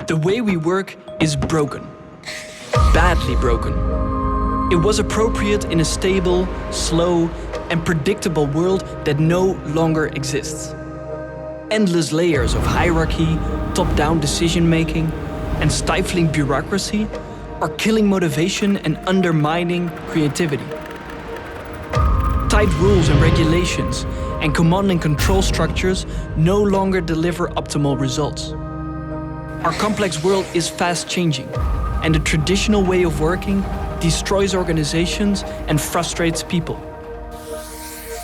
The way we work is broken. Badly broken. It was appropriate in a stable, slow, and predictable world that no longer exists. Endless layers of hierarchy, top-down decision-making, and stifling bureaucracy are killing motivation and undermining creativity. Tight rules and regulations and command and control structures no longer deliver optimal results. Our complex world is fast changing, and the traditional way of working destroys organizations and frustrates people.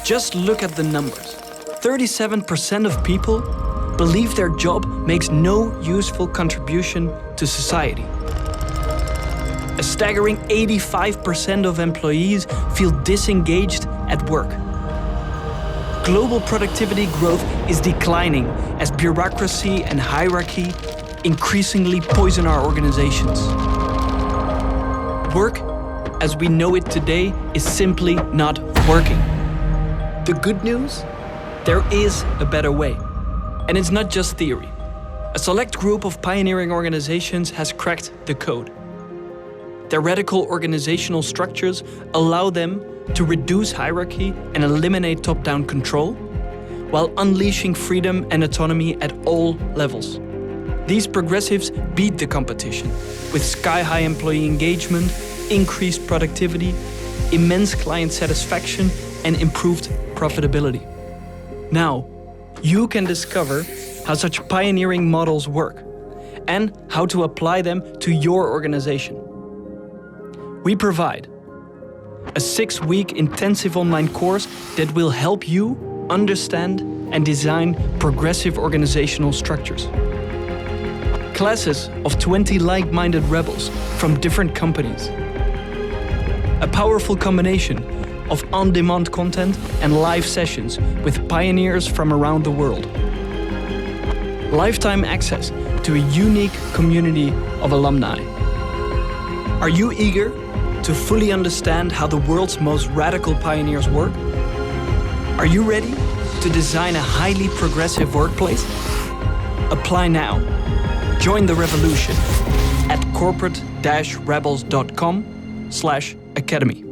Just look at the numbers. 37% of people believe their job makes no useful contribution to society. A staggering 85% of employees feel disengaged at work. Global productivity growth is declining as bureaucracy and hierarchy increasingly poison our organizations. Work, as we know it today, is simply not working. The good news? There is a better way. And it's not just theory. A select group of pioneering organizations has cracked the code. Their radical organizational structures allow them to reduce hierarchy and eliminate top-down control, while unleashing freedom and autonomy at all levels. These progressives beat the competition with sky-high employee engagement, increased productivity, immense client satisfaction, and improved profitability. Now, you can discover how such pioneering models work and how to apply them to your organization. We provide a 6-week intensive online course that will help you understand and design progressive organizational structures. Classes of 20 like-minded rebels from different companies. A powerful combination of on-demand content and live sessions with pioneers from around the world. Lifetime access to a unique community of alumni. Are you eager to fully understand how the world's most radical pioneers work? Are you ready to design a highly progressive workplace? Apply now. Join the revolution at corporate-rebels.com/academy.